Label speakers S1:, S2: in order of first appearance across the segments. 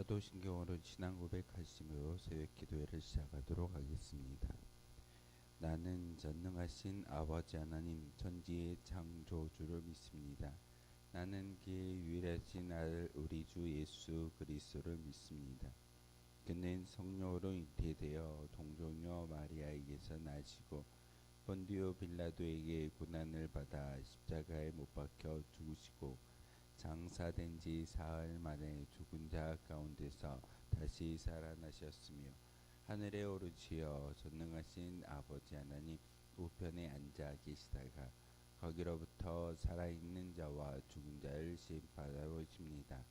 S1: 사도신경으로 신앙 고백하시며 새벽 기도회를 시작하도록 하겠습니다. 나는 전능하신 아버지 하나님 천지의 창조주를 믿습니다. 나는 그의 유일하신 아들 우리 주 예수 그리스도를 믿습니다. 그는 성령으로 잉태되어 동정녀 마리아에게서 나시고 본디오 빌라도에게 고난을 받아 십자가에 못 박혀 죽으시고 장사된 지 사흘 만에 죽은 자 가운데서 다시 살아나셨으며 하늘에 오르시어 전능하신 아버지 하나님 우편에 앉아 계시다가 거기로부터 살아있는 자와 죽은 자를 심판하러 오십니다.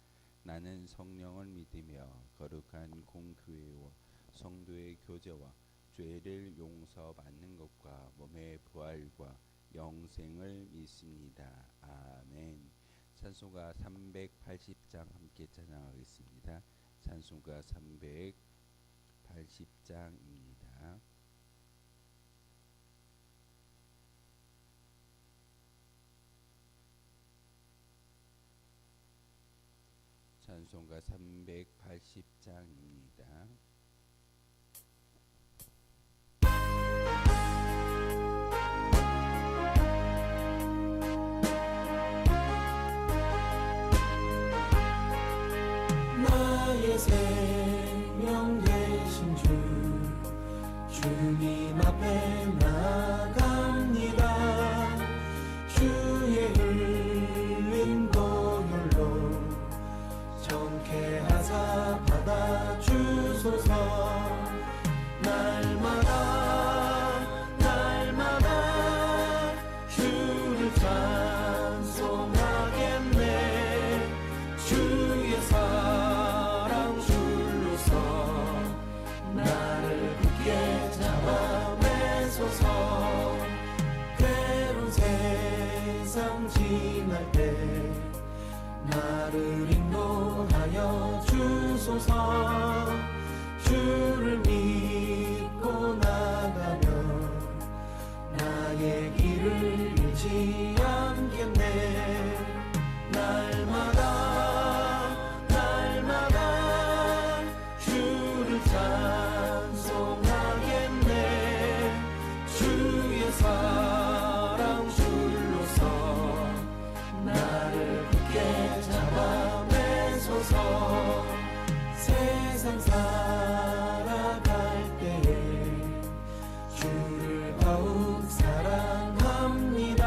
S1: 나는 성령을 믿으며 거룩한 공교회와 성도의 교제와 죄를 용서받는 것과 몸의 부활과 영생을 믿습니다. 아멘. 찬송가 380장 함께 찬양하겠습니다. 찬송가 380장입니다. 찬송가 380장입니다.
S2: 나의 생명 되신 주 주님 앞에 나갑니다. 주의 흘린 보혈로 정케하사 받아주소서. 날마다 주를 찬송하겠네. 주의 사랑 줄로서 나를 굳게 잡아매소서. 괴로운 세상 지날 때 나를 인도하여 주소서. 주를 믿고 나가면 나의 길을 잃지 않겠네. 날마다 주를 찬송하겠네. 주의 사랑 줄로서 나를 굳게 잡아매소서. 세상 살아갈 때에 주를 더욱 사랑합니다.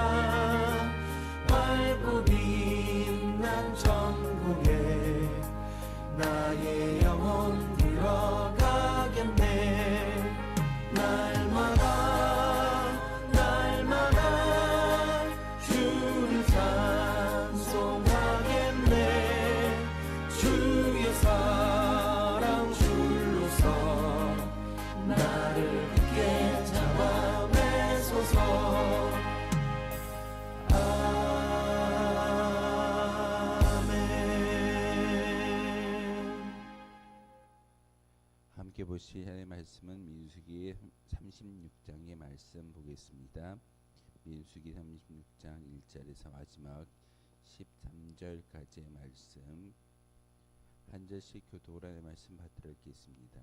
S2: 밝고 빛난 천국에 나의 영혼 들어가겠네. 날마다 주를 찬송하겠네. 주의 사랑 줄로서 나를 굳게 잡아매소서.
S1: 함께 보실 하나님의 말씀은 민수기 36장의 말씀 보겠습니다. 민수기 36장 1절에서 마지막 13절까지의 말씀 한 절씩 교독하는 말씀 받들어 읽겠습니다.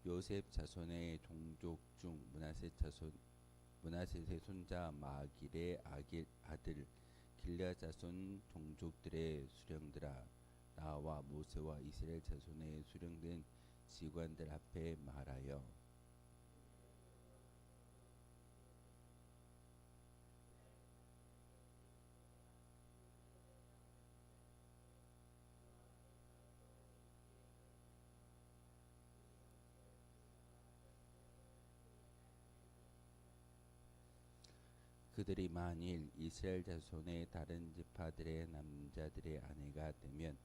S1: 요셉 자손의 종족 중 므낫셋의 손자 마길의 아들 길르앗 자손 종족들의 수령들아, 나와 모세와 이스라엘 자손의 수령된 지관들 앞에 말하여 그들이 만일 이스라엘 자손의 다른 지파들의 남자들의 아내가 되면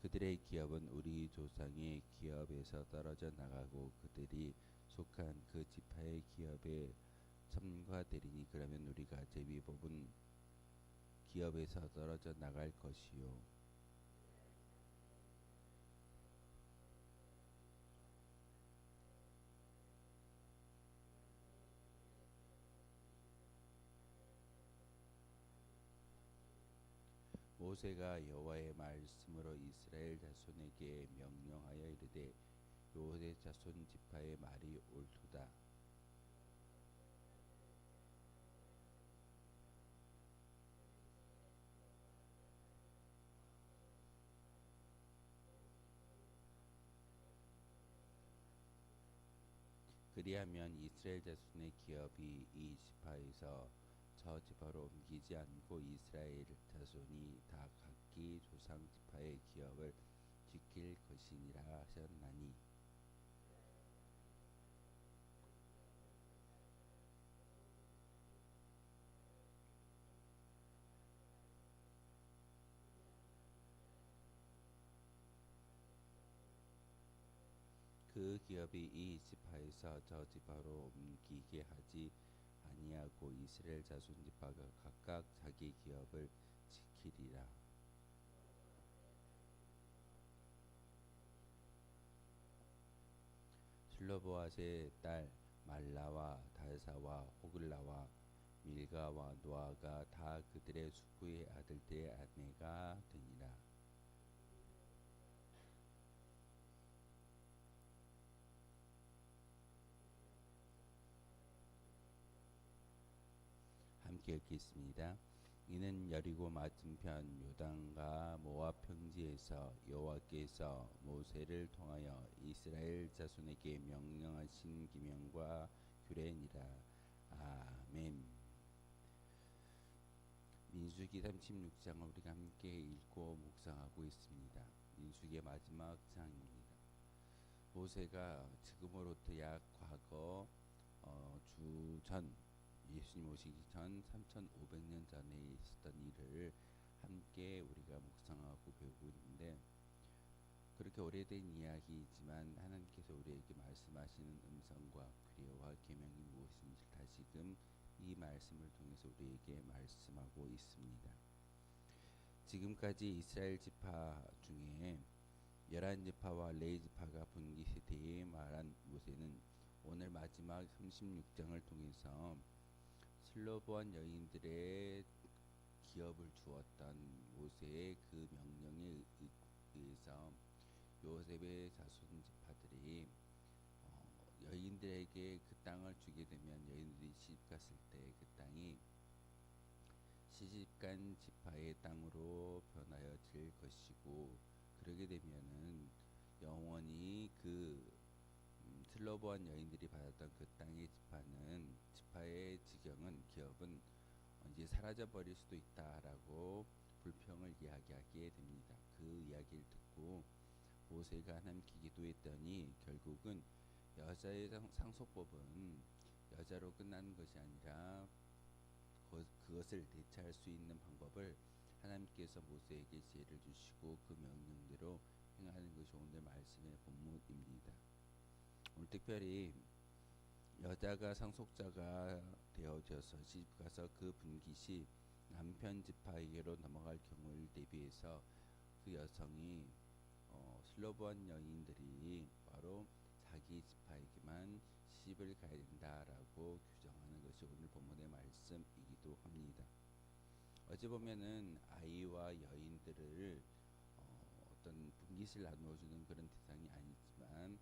S1: 그들의 기업은 우리 조상의 기업에서 떨어져 나가고 그들이 속한 그 지파의 기업에 첨가되리니 그러면 우리가 제비 뽑은 기업에서 떨어져 나갈 것이요. 모세가 여호와의 말씀으로 이스라엘 자손에게 명령하여 이르되 요셉 자손 지파의 말이 옳도다. 그리하면 이스라엘 자손의 기업이 이 지파에서 저 지파로 옮기지 않고 이스라엘 자손이 다 각기 조상 지파의 기업을 지킬 것이니라 하셨나니 그 기업이 이 지파에서 저 지파로 옮기게 하지 아니하고 이스라엘 자손 지파가 각각 자기 기업을 지키리라. 슬로보아스의 딸 말라와 달사와 호글라와 밀가와 노아가 다 그들의 숙부의 아들들의 아내가 되니라. 함께 읽겠습니다. 이는 여리고 맞은편 요단과 모압 평지에서 여호와께서 모세를 통하여 이스라엘 자손에게 명령하신 기명과 규례니라. 아멘. 민수기 36장을 우리가 함께 읽고 묵상하고 있습니다. 민수기의 마지막 장입니다. 모세가 지금으로부터 약 과거 주전 예수님 오시기 전 3500년 전에 있었던 일을 함께 우리가 묵상하고 배우고 있는데, 그렇게 오래된 이야기이지만 하나님께서 우리에게 말씀하시는 음성과 규례와 계명이 무엇인지 다시금 이 말씀을 통해서 우리에게 말씀하고 있습니다. 지금까지 이스라엘 지파 중에 11지파와 레위지파가 분깃에 말한 모세는 오늘 마지막 36장을 통해서 슬로보한 여인들의 기업을 주었던 모세의 그 명령에 의해서 요셉의 자손 지파들이 여인들에게 그 땅을 주게 되면 여인들이 시집갔을 때 그 땅이 시집간 지파의 땅으로 변하여질 것이고, 그러게 되면은 영원히 그 슬로보한 여인들이 받았던 그 땅의 지파의 지경은 기업은 이제 사라져 버릴 수도 있다라고 불평을 이야기하게 됩니다. 그 이야기를 듣고 모세가 하나님께 기도했더니 결국은 여자의 상속법은 여자로 끝나는 것이 아니라 그것을 대체할 수 있는 방법을 하나님께서 모세에게 지혜를 주시고 그 명령대로 행하는 것이 오늘 말씀의 본문입니다. 오늘 특별히 여자가 상속자가 되어져서 시집가서 그 분깃이 남편 지파에게로 넘어갈 경우를 대비해서 그 여성이 슬로보한 여인들이 바로 자기 지파에게만 시집을 가야 된다라고 규정하는 것이 오늘 본문의 말씀이기도 합니다. 어찌 보면은 아이와 여인들을 어떤 분깃을 나누어주는 그런 대상이 아니지만,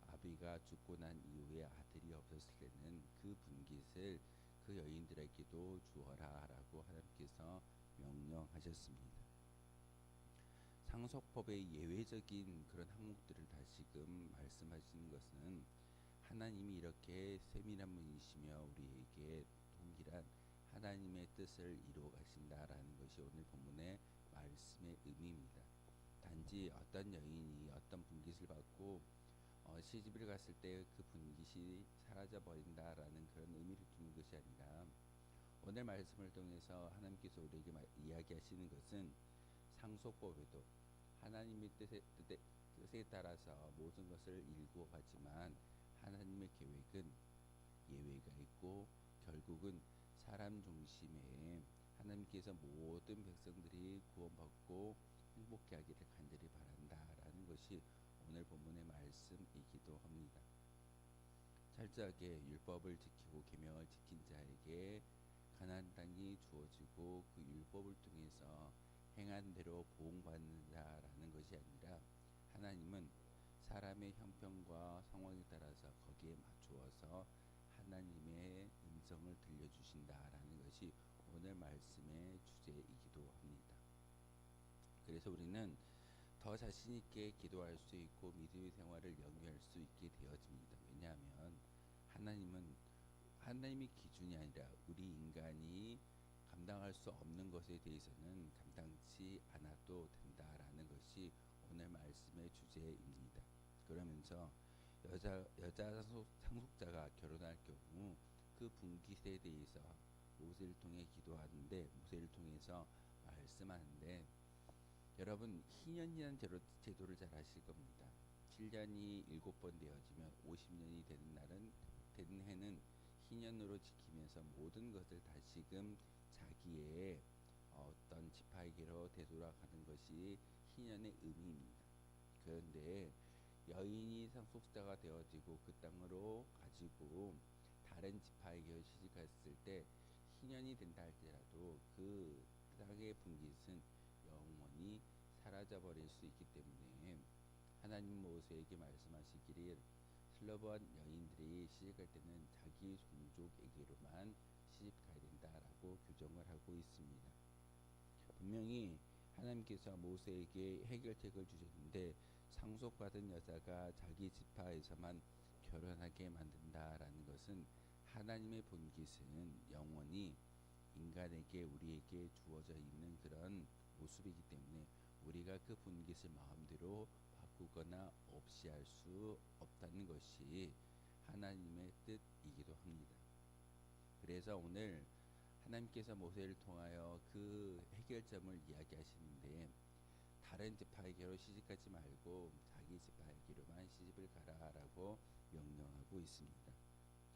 S1: 아비가 죽고 난 이후에 아들이 없었을 때는 그 분깃을 그 여인들에게도 주어라 라고 하나님께서 명령하셨습니다. 상속법의 예외적인 그런 항목들을 다시금 말씀하시는 것은 하나님이 이렇게 세밀한 분이시며 우리에게 동일한 하나님의 뜻을 이루어 가신다라는 것이 오늘 본문의 말씀의 의미입니다. 단지 어떤 여인이 어떤 분깃을 받고 시집을 갔을 때 그 분깃이 사라져 버린다라는 그런 의미를 두는 것이 아니라, 오늘 말씀을 통해서 하나님께서 우리에게 이야기하시는 것은 상속법에도 하나님의 뜻에 따라서 모든 것을 이루어 가지만 하나님의 계획은 예외가 있고 결국은 사람 중심에 하나님께서 모든 백성들이 구원받고 행복해하기를 간절히 바란다라는 것이 오늘 본문의 말씀이기도 합니다. 철저하게 율법을 지키고 계명을 지킨 자에게 가나안 땅이 주어지고 그 율법을 통해서 행한 대로 보응받는다라는 것이 아니라 하나님은 사람의 형편과 상황에 따라서 거기에 맞추어서 하나님의 음성을 들려주신다라는 것이 오늘 말씀의 주제이기도 합니다. 그래서 우리는 더 자신 있게 기도할 수 있고 믿음의 생활을 영위할 수 있게 되어집니다. 왜냐하면 하나님의 기준이 아니라 우리 인간이 감당할 수 없는 것에 대해서는 감당치 않아도 된다라는 것이 오늘 말씀의 주제입니다. 그러면서 여자 상속자가 결혼할 경우 그 분깃에 대해서 모세를 통해 기도하는데 모세를 통해서 말씀하는데 여러분 희년이라는 제도를 잘 아실 겁니다. 7년이 7번 되어지면 50년이 되는 해는 희년으로 지키면서 모든 것을 다시금 자기의 어떤 지파에게로 되돌아가는 것이 희년의 의미입니다. 그런데 여인이 상속자가 되어지고 그 땅으로 가지고 다른 지파에게 시집갔을 때 희년이 된다 할지라도 그 땅의 분깃은 영원히 사라져 버릴 수 있기 때문에 하나님 모세에게 말씀하시기를 슬로번 여인들이 시집갈 때는 자기 종족에게로만 시집가야 된다라고 규정을 하고 있습니다. 분명히 하나님께서 모세에게 해결책을 주셨는데 상속받은 여자가 자기 지파에서만 결혼하게 만든다라는 것은 하나님의 본깃은 영원히 인간에게 우리에게 주어져 있는 그런 모습이기 때문에 우리가 그 본깃을 마음대로 바꾸거나 없이 할 수 없다는 것이 하나님의 뜻이기도 합니다. 그래서 오늘 하나님께서 모세를 통하여 그 해결점을 이야기하시는데 다른 지파에게로 시집가지 말고 자기 지파에게로만 시집을 가라라고 명령하고 있습니다.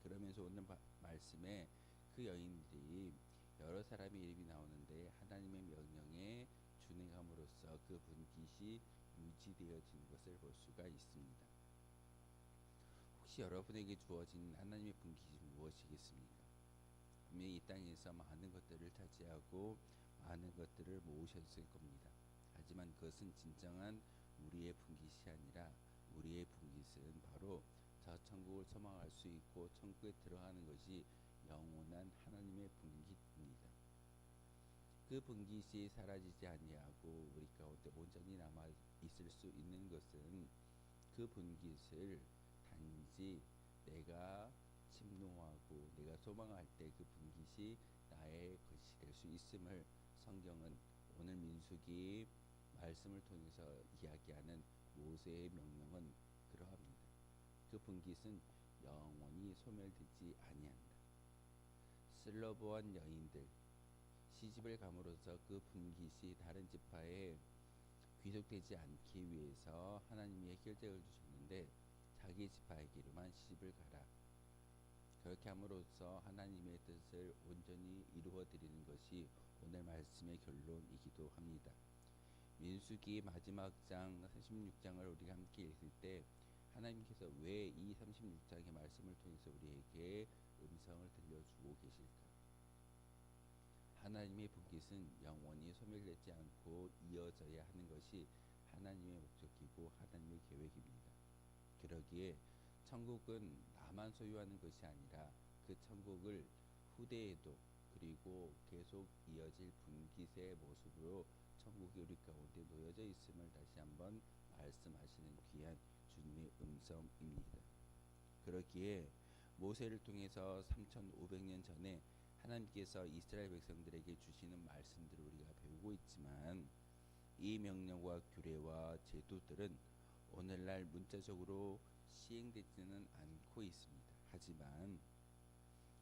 S1: 그러면서 오늘 말씀에 그 여인들이 여러 사람의 이름이 나오는데 하나님의 명령에 준행함으로써 그 분깃이 유지되어지는 것을 볼 수가 있습니다. 혹시 여러분에게 주어진 하나님의 분깃이 무엇이겠습니까? 분명히 이 땅에서 많은 것들을 차지하고 많은 것들을 모으셨을 겁니다. 하지만 그것은 진정한 우리의 분깃이 아니라 우리의 분깃은 바로 저 천국을 소망할 수 있고 천국에 들어가는 것이 영원한 하나님의 분깃입니다. 그 분깃이 사라지지 아니하고 우리 가운데 온전히 남아 있을 수 있는 것은 그 분깃을 단지 내가 침노하고 내가 소망할 때 그 분깃이 나의 것이 될 수 있음을 성경은 오늘 민수기 말씀을 통해서 이야기하는 모세의 명령은 그러합니다. 그 분깃은 영원히 소멸되지 아니한다. 슬로보한 여인들 시집을 감으로써 그 분깃이 다른 지파에 귀속되지 않기 위해서 하나님이 해결책을 주셨는데 자기 지파에게로만 시집을 가라. 그렇게 함으로써 하나님의 뜻을 온전히 이루어 드리는 것이 오늘 말씀의 결론이기도 합니다. 민수기 마지막 장 36장을 우리가 함께 읽을 때 하나님께서 왜 이 36장의 말씀을 통해서 우리에게 음성을 들려주고 계실까? 하나님의 분깃은 영원히 소멸되지 않고 이어져야 하는 것이 하나님의 목적이고 하나님의 계획입니다. 그러기에 천국은 나만 소유하는 것이 아니라 그 천국을 후대에도 그리고 계속 이어질 분깃의 모습으로 천국이 우리 가운데 놓여져 있음을 다시 한번 말씀하시는 귀한 주님의 음성입니다. 그렇기에 모세를 통해서 3500년 전에 하나님께서 이스라엘 백성들에게 주시는 말씀들을 우리가 배우고 있지만 이 명령과 규례와 제도들은 오늘날 문자적으로 시행되지는 않고 있습니다. 하지만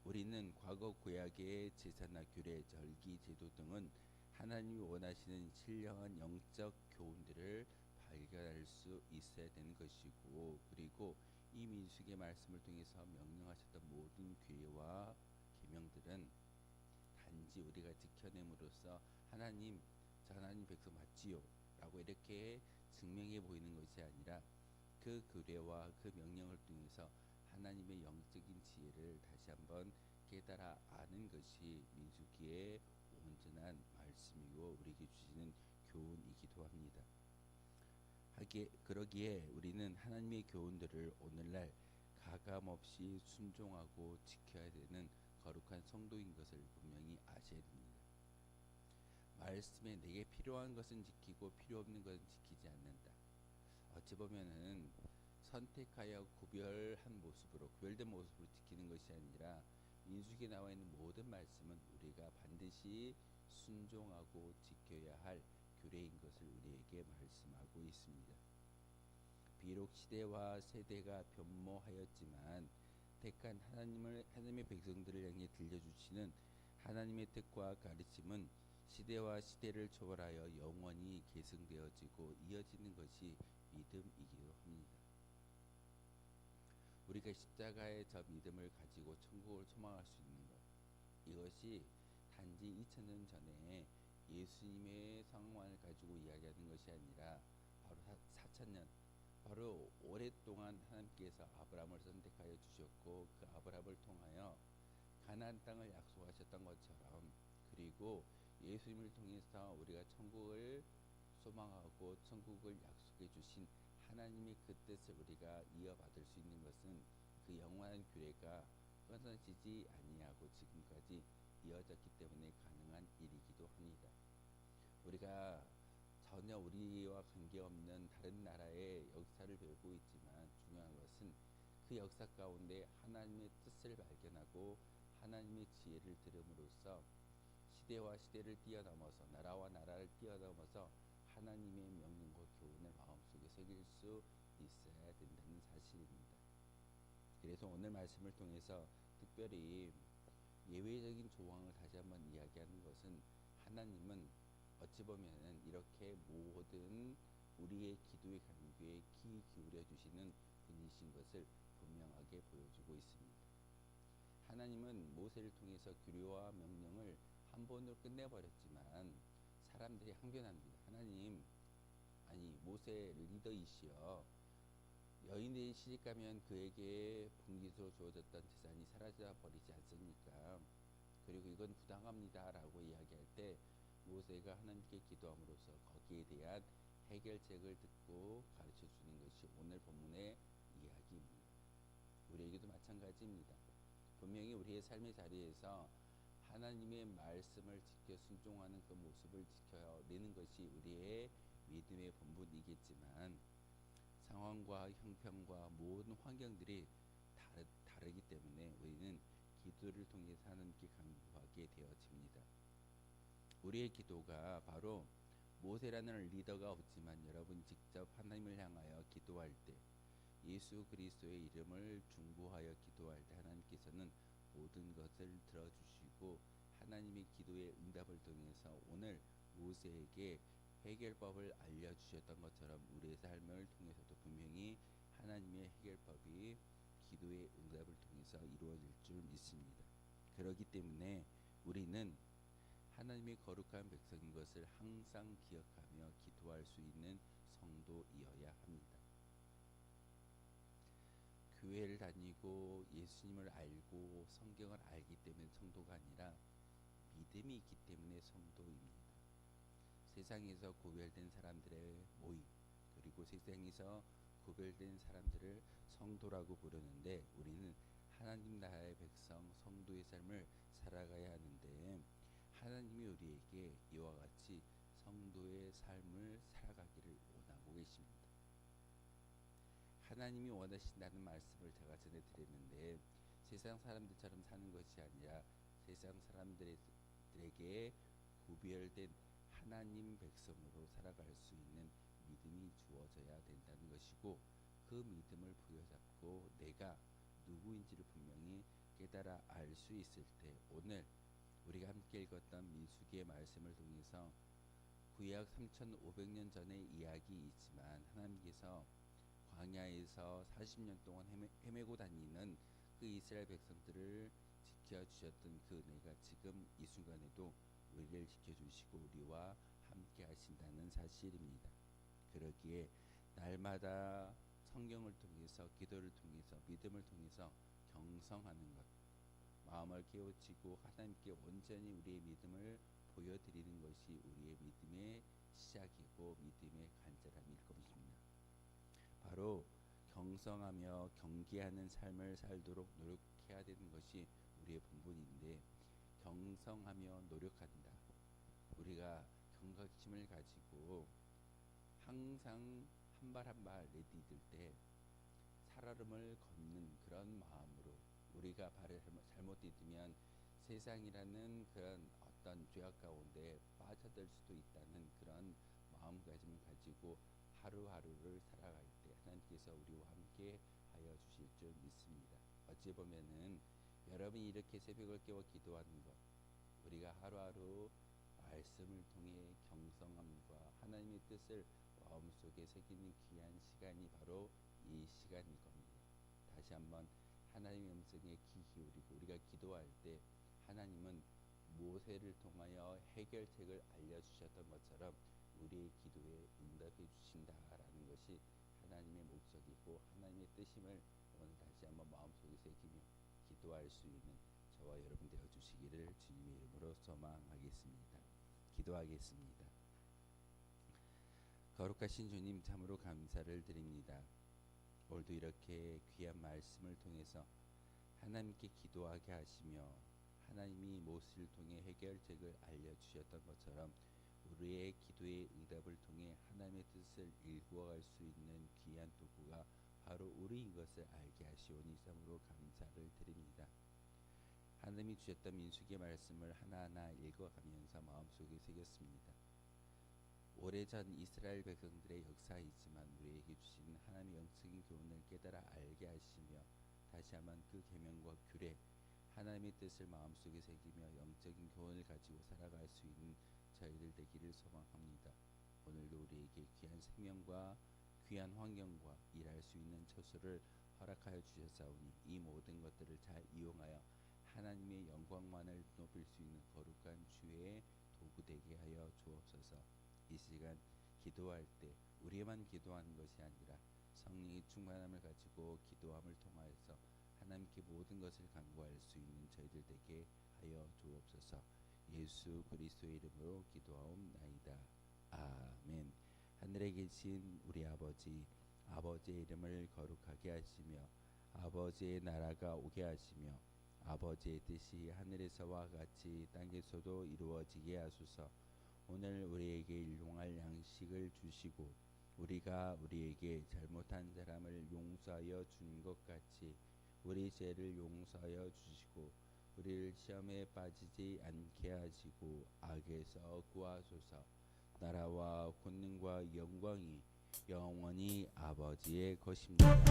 S1: 우리는 과거 구약의 제사나 규례, 절기, 제도 등은 하나님이 원하시는 신령한 영적 교훈들을 발견할 수 있어야 되는 것이고 그리고 이 민수기의 말씀을 통해서 명령하셨던 모든 규례와 계명들은 단지 우리가 지켜냄으로써 하나님, 저 하나님 백성 맞지요? 라고 이렇게 증명해 보이는 것이 아니라 그 규례와 그 명령을 통해서 하나님의 영적인 지혜를 다시 한번 깨달아 아는 것이 민수기의 온전한 말씀 말씀이고 우리에게 주시는 교훈이기도 합니다. 그러기에 우리는 하나님의 교훈들을 오늘날 가감없이 순종하고 지켜야 되는 거룩한 성도인 것을 분명히 아셔야 됩니다. 말씀에 내게 필요한 것은 지키고 필요 없는 것은 지키지 않는다. 어찌 보면은 선택하여 구별된 모습으로 지키는 것이 아니라 민수기에 나와 있는 모든 말씀은 우리가 반드시 순종하고 지켜야 할 규례인 것을 우리에게 말씀하고 있습니다. 비록 시대와 세대가 변모하였지만 택한 하나님의 백성들을 향해 들려주시는 하나님의 뜻과 가르침은 시대와 시대를 초월하여 영원히 계승되어지고 이어지는 것이 믿음이기도 합니다. 우리가 십자가의 저 믿음을 가지고 천국을 소망할 수 있는 것, 이것이 단지 2000년 전에 예수님의 상황을 가지고 이야기하는 것이 아니라 바로 4000년, 바로 오랫동안 하나님께서 아브라함을 선택하여 주셨고 그 아브라함을 통하여 가나안 땅을 약속하셨던 것처럼, 그리고 예수님을 통해서 우리가 천국을 소망하고 천국을 약속해 주신 하나님의 그 뜻을 우리가 이어받을 수 있는 것은 그 영원한 규례가 끊어지지 아니하고 지금까지 이어졌기 때문에 가능한 일이기도 합니다. 우리가 전혀 우리와 관계없는 다른 나라의 역사를 배우고 있지만 중요한 것은 그 역사 가운데 하나님의 뜻을 발견하고 하나님의 지혜를 들음으로써 시대와 시대를 뛰어넘어서 나라와 나라를 뛰어넘어서 하나님의 명령과 교훈을 마음속에 새길 수 있어야 된다는 사실입니다. 그래서 오늘 말씀을 통해서 특별히 예외적인 조항을 다시 한번 이야기하는 것은, 하나님은 어찌 보면 이렇게 모든 우리의 기도의 간구에 귀 기울여 주시는 분이신 것을 분명하게 보여주고 있습니다. 하나님은 모세를 통해서 규례와 명령을 한 번으로 끝내버렸지만 사람들이 항변합니다. 하나님, 모세 리더이시여, 여인들이 시집가면 그에게 분깃으로 주어졌던 재산이 사라져 버리지 않습니까? 그리고 이건 부당합니다 라고 이야기할 때 모세가 하나님께 기도함으로써 거기에 대한 해결책을 듣고 가르쳐 주는 것이 오늘 본문의 이야기입니다. 우리에게도 마찬가지입니다. 분명히 우리의 삶의 자리에서 하나님의 말씀을 지켜 순종하는 그 모습을 지켜내는 것이 우리의 믿음의 본분이겠지만, 상황과 형편과 모든 환경들이 다르기 때문에 우리는 기도를 통해서 하나님께 간구하게 되어집니다. 우리의 기도가 바로 모세라는 리더가 없지만 여러분이 직접 하나님을 향하여 기도할 때, 예수 그리스도의 이름을 중보하여 기도할 때 하나님께서는 모든 것을 들어주시고 하나님의 기도의 응답을 통해서 오늘 모세에게 해결법을 알려주셨던 것처럼 우리의 삶을 통해서도 분명히 하나님의 해결법이 기도의 응답을 통해서 이루어질 줄 믿습니다. 그렇기 때문에 우리는 하나님의 거룩한 백성인 것을 항상 기억하며 기도할 수 있는 성도이어야 합니다. 교회를 다니고 예수님을 알고 성경을 알기 때문에 성도가 아니라 믿음이 있기 때문에 성도입니다. 세상에서 구별된 사람들의 모임, 그리고 세상에서 구별된 사람들을 성도라고 부르는데, 우리는 하나님 나라의 백성 성도의 삶을 살아가야 하는데, 하나님이 우리에게 이와 같이 성도의 삶을 살아가기를 원하고 계십니다. 하나님이 원하신다는 말씀을 제가 전해드렸는데, 세상 사람들처럼 사는 것이 아니라 세상 사람들에게 구별된 하나님 백성으로 살아갈 수 있는 믿음이 주어져야 된다는 것이고, 그 믿음을 부여잡고 내가 누구인지를 분명히 깨달아 알 수 있을 때, 오늘 우리가 함께 읽었던 민수기의 말씀을 통해서 구약 3500년 전의 이야기이지만 하나님께서 광야에서 40년 동안 헤매고 다니는 그 이스라엘 백성들을 지켜주셨던 그 은혜가 지금 이 순간에도 우리를 지켜주시고 우리와 함께 하신다는 사실입니다. 그러기에 날마다 성경을 통해서, 기도를 통해서, 믿음을 통해서 경성하는 것, 마음을 깨우치고 하나님께 온전히 우리의 믿음을 보여드리는 것이 우리의 믿음의 시작이고 믿음의 간절함일 것입니다. 바로 경성하며 경계하는 삶을 살도록 노력해야 되는 것이 우리의 본분인데, 경성하며 노력한다. 우리가 경각심을 가지고 항상 한 발 한 발 내디딜 때 살얼음을 걷는 그런 마음으로, 우리가 발을 잘못 디디면 세상이라는 그런 어떤 죄악 가운데 빠져들 수도 있다는 그런 마음가짐을 가지고 하루하루를 살아갈 때 하나님께서 우리와 함께 하여 주실 줄 믿습니다. 어찌 보면은 여러분이 이렇게 새벽을 깨워 기도하는 것, 우리가 하루하루 말씀을 통해 경성함과 하나님의 뜻을 마음속에 새기는 귀한 시간이 바로 이 시간일 겁니다. 다시 한번 하나님의 음성에 귀 기울이고 우리가 기도할 때 하나님은 모세를 통하여 해결책을 알려주셨던 것처럼 우리의 기도에 응답해 주신다라는 것이 하나님의 목적이고 하나님의 뜻임을 오늘 다시 한번 마음속에 새기며 기도할 수 있는 저와 여러분 되어 주시기를 주님의 이름으로 소망하겠습니다. 기도하겠습니다. 거룩하신 주님, 참으로 감사를 드립니다. 오늘도 이렇게 귀한 말씀을 통해서 하나님께 기도하게 하시며 하나님이 모세를 통해 해결책을 알려주셨던 것처럼 우리의 기도의 응답을 통해 하나님의 뜻을 일구어갈 수 있는 귀한 도구가 바로 우리인 것을 알게 하시오니 참으로 감사를 드립니다. 하나님이 주셨던 민수기의 말씀을 하나하나 읽어가면서 마음속에 새겼습니다. 오래전 이스라엘 백성들의 역사이지만 우리에게 주신 하나님의 영적인 교훈을 깨달아 알게 하시며 다시 한번 그 계명과 규례, 하나님의 뜻을 마음속에 새기며 영적인 교훈을 가지고 살아갈 수 있는 저희들 되기를 소망합니다. 오늘도 우리에게 귀한 생명과 귀한 환경과 일할 수 있는 처소를 허락하여 주셨사오니 이 모든 것들을 잘 이용하여 하나님의 영광만을 높일 수 있는 거룩한 주의 도구 되게 하여 주옵소서. 이 시간 기도할 때 우리만 기도하는 것이 아니라 성령의 충만함을 가지고 기도함을 통하여서 하나님께 모든 것을 간구할 수 있는 저희들 되게 하여 주옵소서. 예수 그리스도의 이름으로 기도하옵나이다. 아멘. 하늘에 계신 우리 아버지, 아버지의 이름을 거룩하게 하시며 아버지의 나라가 오게 하시며 아버지의 뜻이 하늘에서와 같이 땅에서도 이루어지게 하소서. 오늘 우리에게 일용할 양식을 주시고 우리가 우리에게 잘못한 사람을 용서하여 준 것 같이 우리 죄를 용서하여 주시고 우리를 시험에 빠지지 않게 하시고 악에서 구하소서. 나라와 권능과 영광이 영원히 아버지의 것입니다.